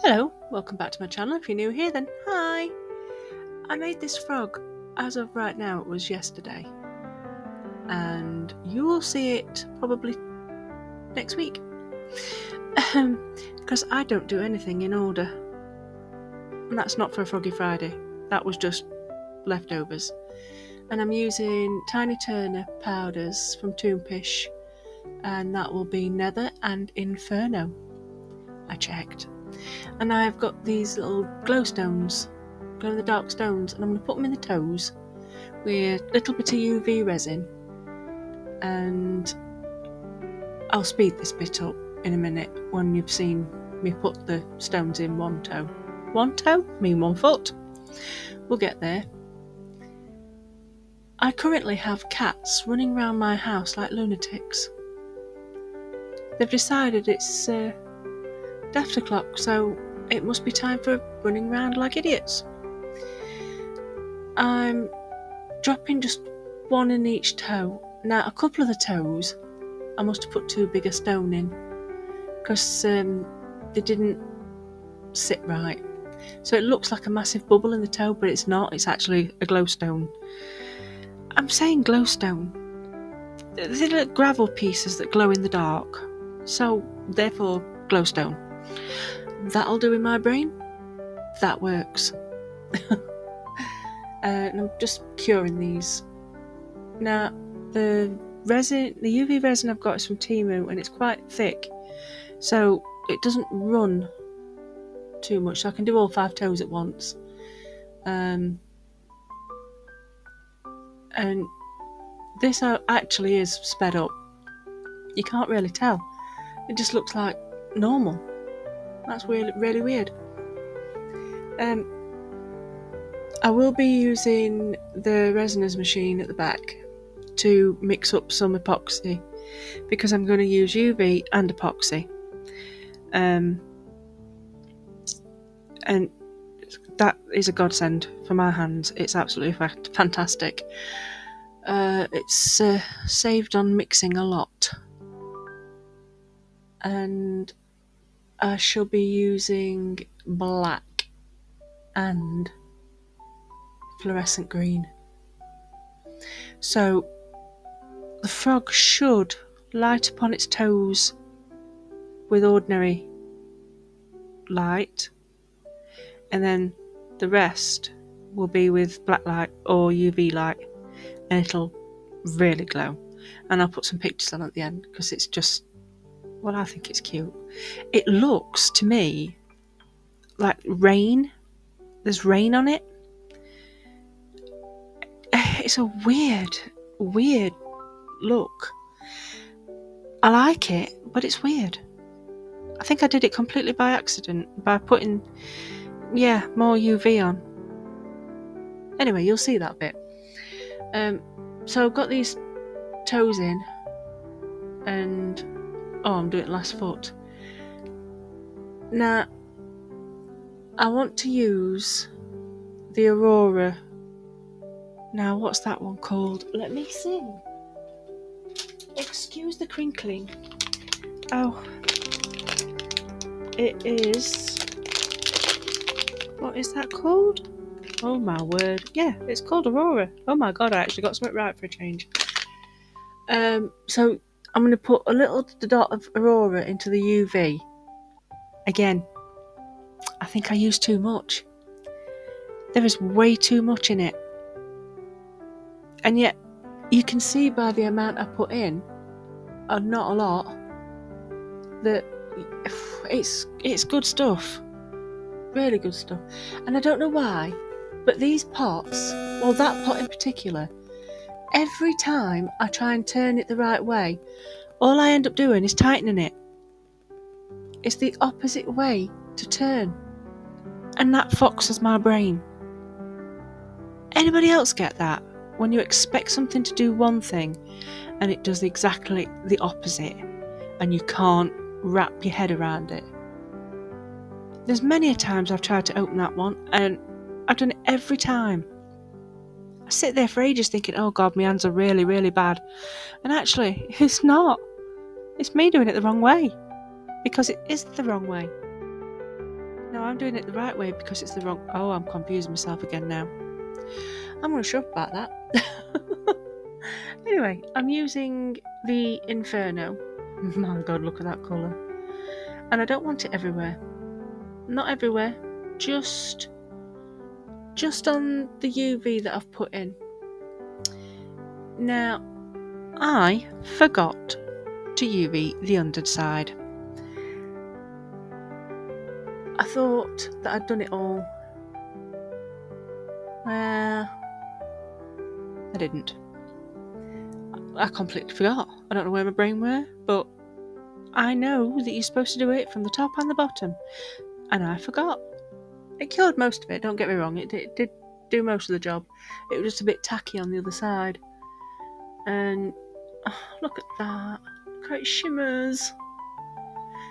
Hello, welcome back to my channel. If you're new here, then hi. I made this frog. As of right now, it was yesterday, and you will see it probably next week, because I don't do anything in order, and that's not for a Froggy Friday. That was just leftovers. And I'm using Tiny Turner powders from Toonpish, and that will be Nether and Inferno. I checked. And I've got these little glow-in-the-dark stones, and I'm going to put them in the toes with a little bit of UV resin, and I'll speed this bit up in a minute when you've seen me put the stones in one toe. One toe? I mean 1 foot. We'll get there. I currently have cats running around my house like lunatics. They've decided it's daft o'clock, so it must be time for running around like idiots. I'm dropping just one in each toe. Now, a couple of the toes, I must have put too big a stone in, because they didn't sit right. So it looks like a massive bubble in the toe, but it's not. It's actually a glowstone. I'm saying glowstone. They're little gravel pieces that glow in the dark. So, therefore, glowstone. That'll do in my brain. That works. And I'm just curing these. Now, the UV resin I've got is from Temu, and it's quite thick, so it doesn't run too much. So I can do all 5 toes at once. And this actually is sped up. You can't really tell. It just looks like normal. That's really, really weird. I will be using the resiners machine at the back to mix up some epoxy, because I'm going to use UV and epoxy. And that is a godsend for my hands. It's absolutely fantastic. It's saved on mixing a lot. And I shall be using black and fluorescent green. So the frog should light upon its toes with ordinary light, and then the rest will be with black light or UV light, and it'll really glow. And I'll put some pictures on at the end, because it's just, well, I think it's cute. It looks to me like rain. There's rain on it. It's a weird look. I like it, but it's weird. I think I did it completely by accident by putting more UV on. Anyway, you'll see that bit. So I've got these toes in, and I'm doing last foot. Now I want to use the Aurora. Now, what's that one called? Let me see. Excuse the crinkling. Oh, it is. What is that called? Oh my word. Yeah, it's called Aurora. Oh my god, I actually got something right for a change. So I'm going to put a little dot of Aurora into the UV. Again, I think I used too much. There is way too much in it. And yet, you can see by the amount I put in, and not a lot, that it's good stuff. Really good stuff. And I don't know why, but these pots, well, that pot in particular, every time I try and turn it the right way, all I end up doing is tightening it. It's the opposite way to turn. And that foxes my brain. Anybody else get that? When you expect something to do one thing and it does exactly the opposite, and you can't wrap your head around it. There's many a times I've tried to open that one, and I've done it every time. I sit there for ages thinking, oh god, my hands are really, really bad. And actually, it's not. It's me doing it the wrong way. Because it is the wrong way. No, I'm doing it the right way because it's the wrong... Oh, I'm confusing myself again now. I'm going to shut up about that. Anyway, I'm using the Inferno. My god, look at that colour. And I don't want it everywhere. Not everywhere. Just on the UV that I've put in. Now, I forgot to UV the underside. I thought that I'd done it all. I didn't. I completely forgot. I don't know where my brain were, but I know that you're supposed to do it from the top and the bottom, and I forgot. It cured most of it, don't get me wrong, it did do most of the job. It was just a bit tacky on the other side. And look at that, great shimmers.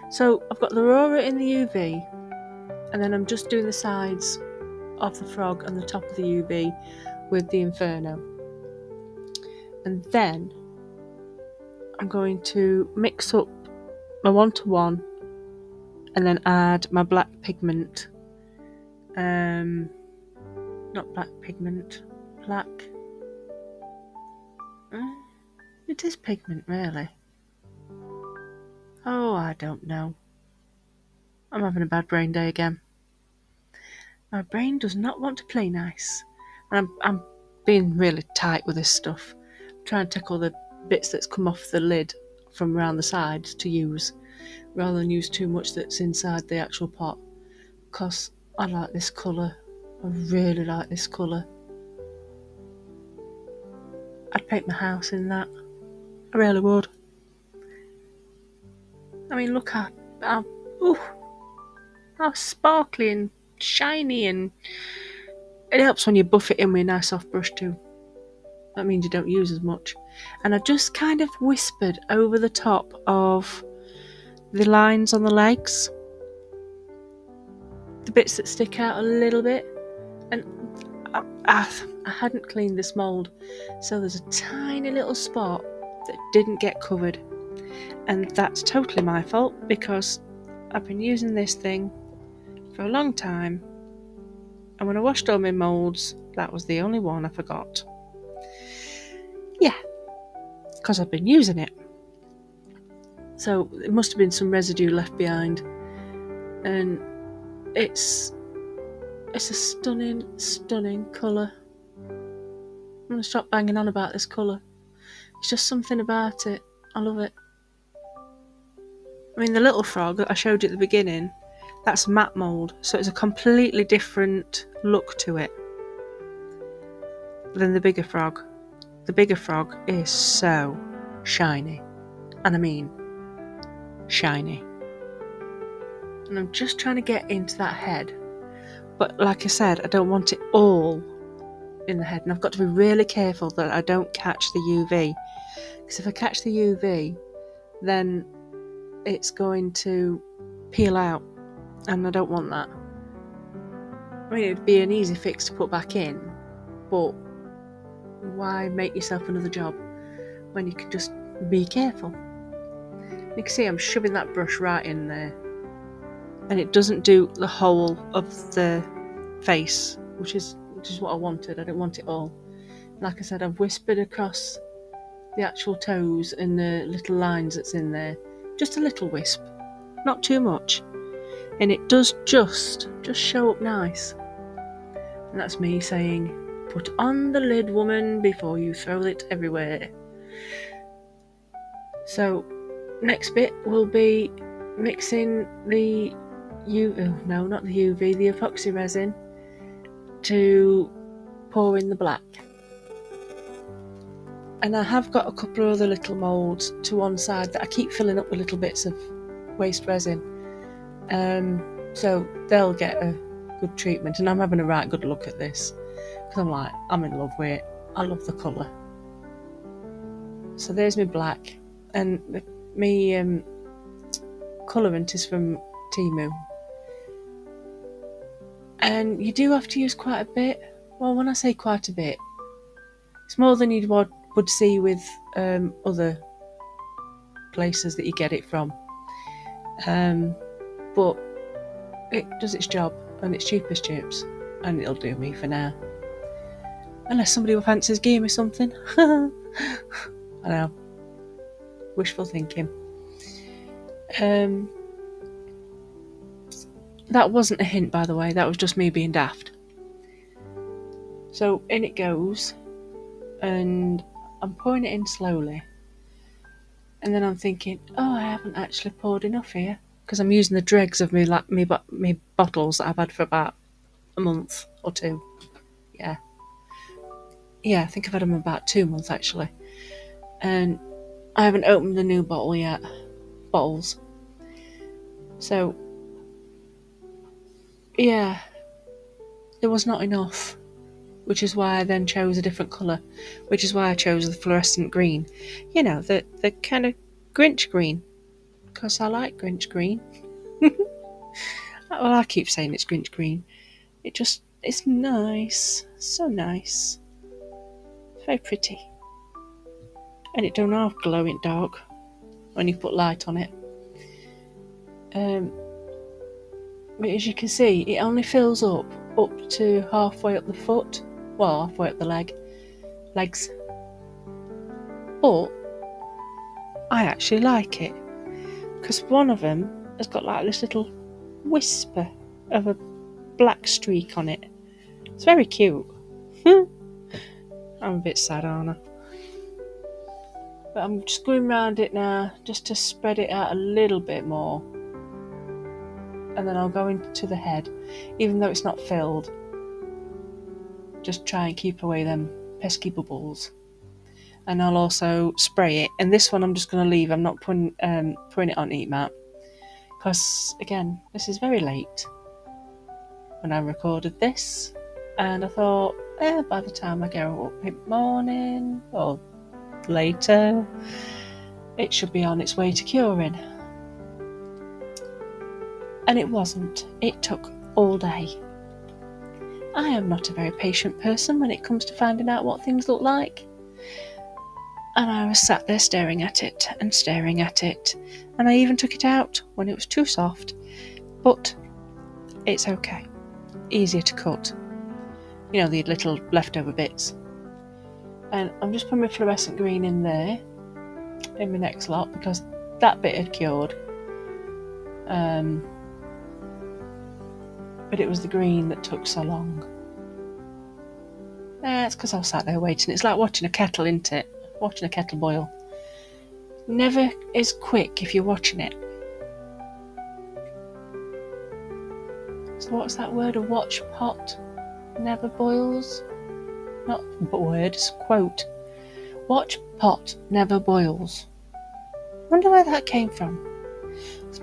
So I've got the Aurora in the UV, and then I'm just doing the sides of the frog and the top of the UV with the Inferno. And then I'm going to mix up my 1:1 and then add my black pigment. Not black pigment, black. It is pigment, really. Oh, I don't know. I'm having a bad brain day again. My brain does not want to play nice. And I'm being really tight with this stuff. I'm trying to take all the bits that's come off the lid from around the sides to use, rather than use too much that's inside the actual pot. Because I like this colour. I really like this colour. I'd paint my house in that. I really would. I mean, look how sparkly and shiny, and it helps when you buff it in with a nice soft brush too. That means you don't use as much. And I just kind of whispered over the top of the lines on the legs, the bits that stick out a little bit. And I hadn't cleaned this mould, so there's a tiny little spot that didn't get covered, and that's totally my fault because I've been using this thing for a long time, and when I washed all my moulds, that was the only one I forgot. Yeah, because I've been using it, so it must have been some residue left behind. And it's a stunning colour. I'm going to stop banging on about this colour. It's just something about it. I love it. I mean, the little frog that I showed you at the beginning, that's matte mould, so it's a completely different look to it than the bigger frog. The bigger frog is so shiny, and I mean shiny. And I'm just trying to get into that head, but like I said, I don't want it all in the head, and I've got to be really careful that I don't catch the UV, because if I catch the UV, then it's going to peel out, and I don't want that. I mean, it'd be an easy fix to put back in, but why make yourself another job when you can just be careful? You can see I'm shoving that brush right in there, and it doesn't do the whole of the face, which is what I wanted. I didn't want it all. Like I said, I've whispered across the actual toes and the little lines that's in there, just a little wisp, not too much, and it does just show up nice. And that's me saying, put on the lid, woman, before you throw it everywhere. So next bit will be mixing the the epoxy resin to pour in the black. And I have got a couple of other little moulds to one side that I keep filling up with little bits of waste resin, so they'll get a good treatment. And I'm having a right good look at this because I'm in love with it. I love the colour. So there's my black, and my colourant is from Temu, and you do have to use quite a bit. Well, when I say quite a bit, it's more than you would see with other places that you get it from, but it does its job, and it's cheap as chips, and it'll do me for now. Unless somebody fancies giving me something. I know. Wishful thinking. That wasn't a hint, by the way. That was just me being daft. So in it goes, and I'm pouring it in slowly. And then I'm thinking, oh, I haven't actually poured enough here, because I'm using the dregs of me bottles that I've had for about a month or two. Yeah, I think I've had them about 2 months actually, and I haven't opened the new bottle yet. Bottles. So yeah, there was not enough, which is why I then chose a different colour, which is why I chose the fluorescent green. You know, the kind of Grinch green, because I like Grinch green. Well, I keep saying it's Grinch green. It's nice. So nice. It's very pretty. And it don't have glow in dark when you put light on it. But as you can see, it only fills up to halfway up the foot. Well, halfway up the legs. But I actually like it, because one of them has got like this little whisper of a black streak on it. It's very cute. I'm a bit sad, aren't I? But I'm just going around it now, just to spread it out a little bit more. And then I'll go into the head, even though it's not filled. Just try and keep away them pesky bubbles. And I'll also spray it. And this one I'm just going to leave. I'm not putting it on heat mat, because again, this is very late when I recorded this, and I thought, by the time I go up in the morning or later, it should be on its way to curing. And it wasn't. It took all day. I am not a very patient person when it comes to finding out what things look like. And I was sat there staring at it, and I even took it out when it was too soft. But it's okay. Easier to cut. You know, the little leftover bits. And I'm just putting my fluorescent green in there, in my next lot, because that bit had cured. But it was the green that took so long. It's because I was sat there waiting. It's like watching a kettle, isn't it? Watching a kettle boil. Never is quick if you're watching it. So what's that word? A watch pot never boils? Not word, it's a quote. Watch pot never boils. Wonder where that came from.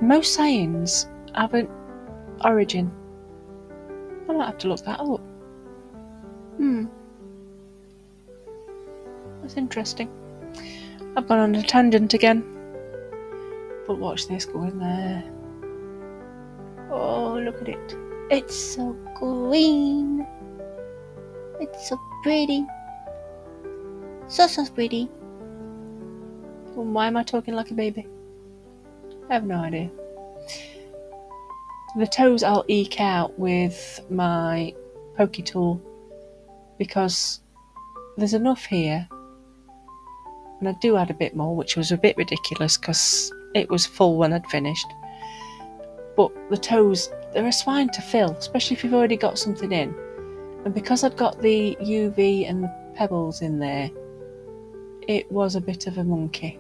Most sayings have an origin. I might have to look that up. That's interesting. I've gone on a tangent again. But watch this go in there. Oh, look at it. It's so green. It's so pretty. So pretty. Well, why am I talking like a baby? I have no idea. The toes I'll eke out with my pokey tool, because there's enough here, and I do add a bit more, which was a bit ridiculous because it was full when I'd finished. But the toes, they're fine to fill, especially if you've already got something in. And because I'd got the UV and the pebbles in there, it was a bit of a monkey.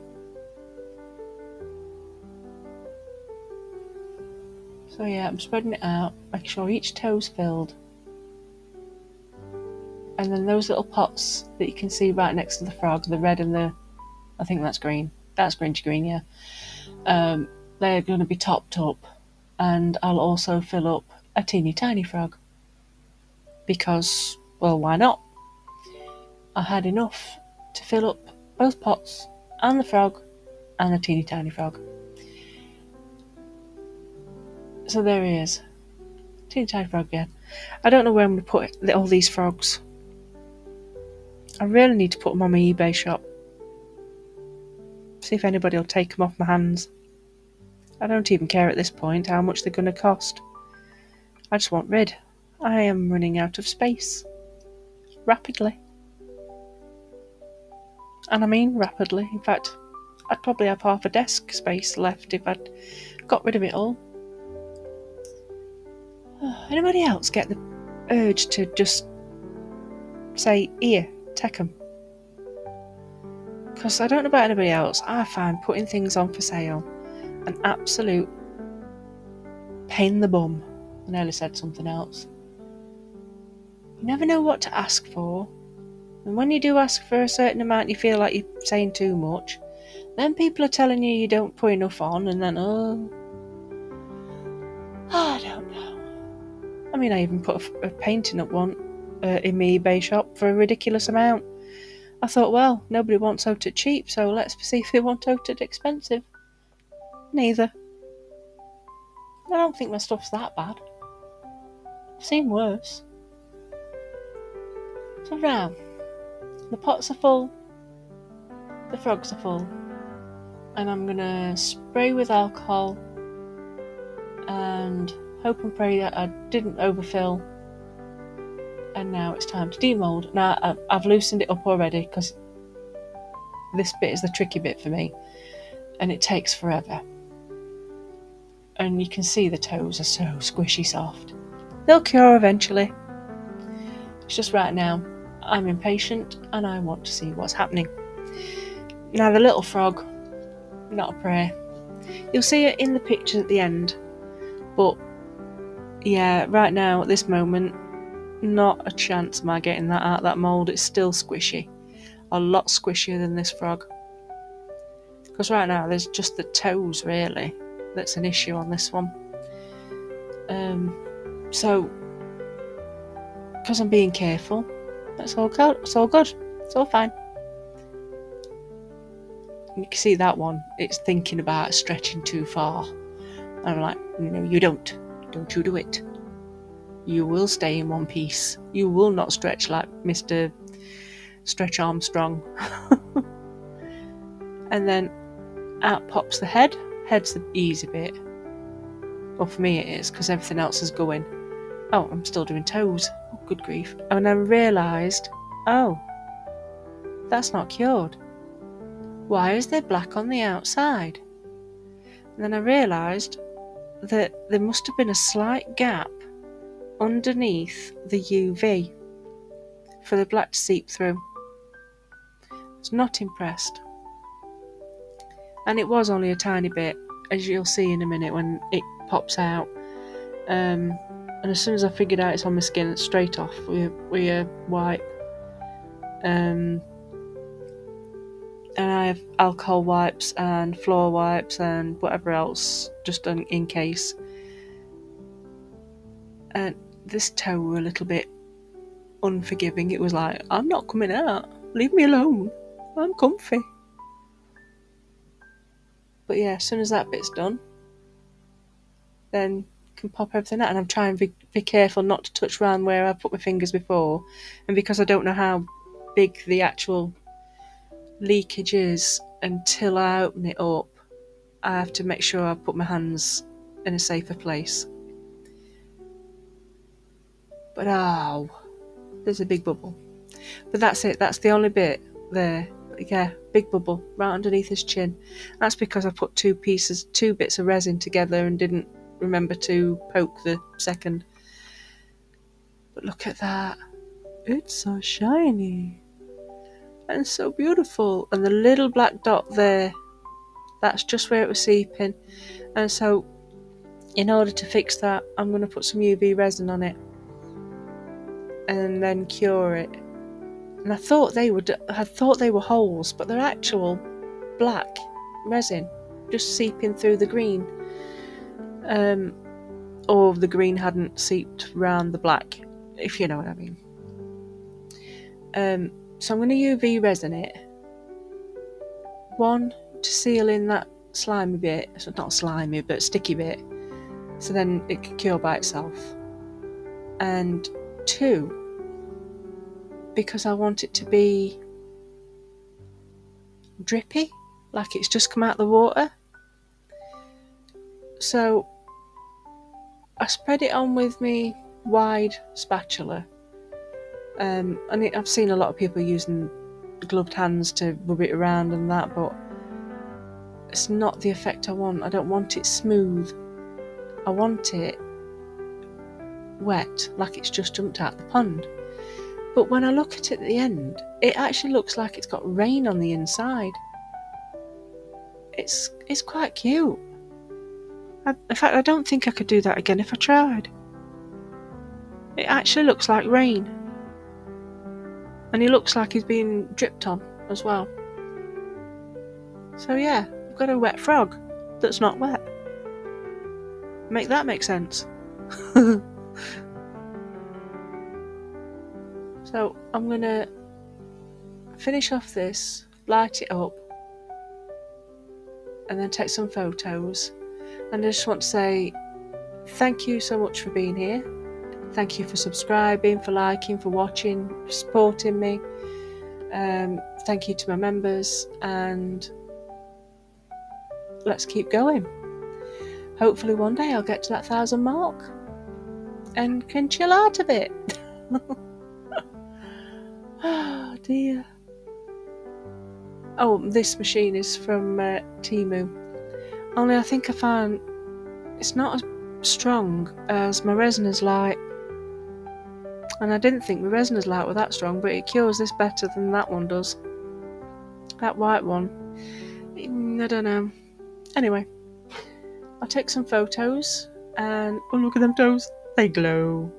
So yeah, I'm spreading it out, making sure each toe's filled. And then those little pots that you can see right next to the frog, the red and the, I think that's green. That's Grinch green, yeah. They're going to be topped up. And I'll also fill up a teeny tiny frog. Because, well, why not? I had enough to fill up both pots and the frog and the teeny tiny frog. So there he is. Teeny tiny frog again. I don't know where I'm going to put all these frogs. I really need to put them on my eBay shop. See if anybody will take them off my hands. I don't even care at this point how much they're going to cost. I just want rid. I am running out of space. Rapidly. And I mean rapidly. In fact, I'd probably have half a desk space left if I'd got rid of it all. Anybody else get the urge to just say, here, take 'em? Because I don't know about anybody else, I find putting things on for sale an absolute pain in the bum. I nearly said something else. You never know what to ask for, and when you do ask for a certain amount, you feel like you're saying too much. Then people are telling you don't put enough on, and then, I don't know. I mean, I even put a painting up one in my eBay shop for a ridiculous amount. I thought, well, nobody wants out at cheap, so let's see if they want out at expensive. Neither. I don't think my stuff's that bad. I've seen worse. So now, the pots are full, the frogs are full, and I'm gonna spray with alcohol and hope and pray that I didn't overfill. And now it's time to demold. Now I've loosened it up already because this bit is the tricky bit for me, and it takes forever. And you can see the toes are so squishy soft. They'll cure eventually. It's just right now I'm impatient and I want to see what's happening. Now the little frog, not a prayer. You'll see it in the picture at the end, but yeah, right now at this moment, not a chance am I getting that out of that mould. It's still squishy, a lot squishier than this frog. Because right now there's just the toes really that's an issue on this one. So because I'm being careful, that's all good. It's all good. It's all fine. You can see that one, it's thinking about stretching too far. And I'm like, no, you don't. Don't you do it. You will stay in one piece. You will not stretch like Mr. Stretch Armstrong. And then out pops the head. Head's the easy bit. Well, for me it is, because everything else is going. Oh, I'm still doing toes. Oh, good grief. And I realised, oh, that's not cured. Why is there black on the outside? And then I realised that there must have been a slight gap underneath the UV for the black to seep through. I was not impressed. And it was only a tiny bit, as you'll see in a minute when it pops out. And as soon as I figured out it's on my skin, it's straight off with a wipe. And I have alcohol wipes and floor wipes and whatever else, just in case. And this toe were a little bit unforgiving. It was like, I'm not coming out. Leave me alone. I'm comfy. But yeah, as soon as that bit's done, then can pop everything out. And I'm trying to be careful not to touch around where I put my fingers before. And because I don't know how big the actual leakage is until I open it up, I have to make sure I put my hands in a safer place. But oh, there's a big bubble. But that's it, that's the only bit there. Yeah, big bubble right underneath his chin. That's because I put two bits of resin together and didn't remember to poke the second. But look at that. It's so shiny and so beautiful. And the little black dot there, that's just where it was seeping. And so in order to fix that, I'm going to put some UV resin on it and then cure it. And I thought they were holes, but they're actual black resin just seeping through the green. Or the green hadn't seeped round the black, if you know what I mean. So I'm going to UV resin it. One, to seal in that slimy bit, so not slimy but sticky bit, so then it can cure by itself. And two, because I want it to be drippy, like it's just come out of the water. So I I spread it on with me wide spatula. I've seen a lot of people using gloved hands to rub it around and that, but it's not the effect I want. I don't want it smooth. I want it wet, like it's just jumped out of the pond. But when I look at it at the end, it actually looks like it's got rain on the inside. It's quite cute. In fact, I don't think I could do that again if I tried. It actually looks like rain. And he looks like he's being dripped on as well. So yeah, we've got a wet frog that's not wet. Make that make sense. So I'm gonna finish off this, light it up, and then take some photos. And I just want to say thank you so much for being here. Thank you for subscribing, for liking, for watching, for supporting me. Thank you to my members, and let's keep going. Hopefully one day I'll get to that 1,000 mark and can chill out a bit. Oh dear. Oh, this machine is from Temu. Only I think I found it's not as strong as my resiners light. And I didn't think my resiners light were that strong, but it cures this better than that one does. That white one. I don't know. Anyway, I'll take some photos, and oh, look at them toes. They glow.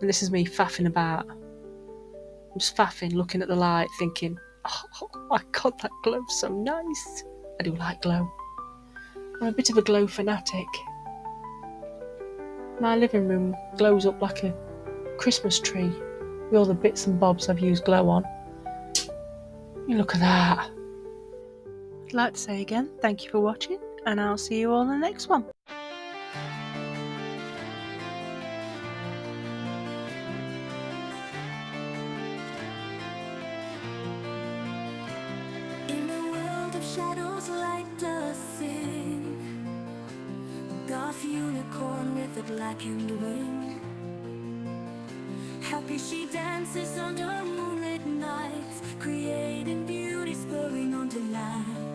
And this is me faffing about. I'm just faffing, looking at the light, thinking, oh my god, that glow's so nice. I do like glow. I'm a bit of a glow fanatic. My living room glows up like a Christmas tree with all the bits and bobs I've used glow on. You look at that. I'd like to say again, thank you for watching, and I'll see you all in the next one. In a world of shadows, light does sing. Goth unicorn with a blackened wing. Happy she dances under moonlit nights, creating beauty spurring on delight.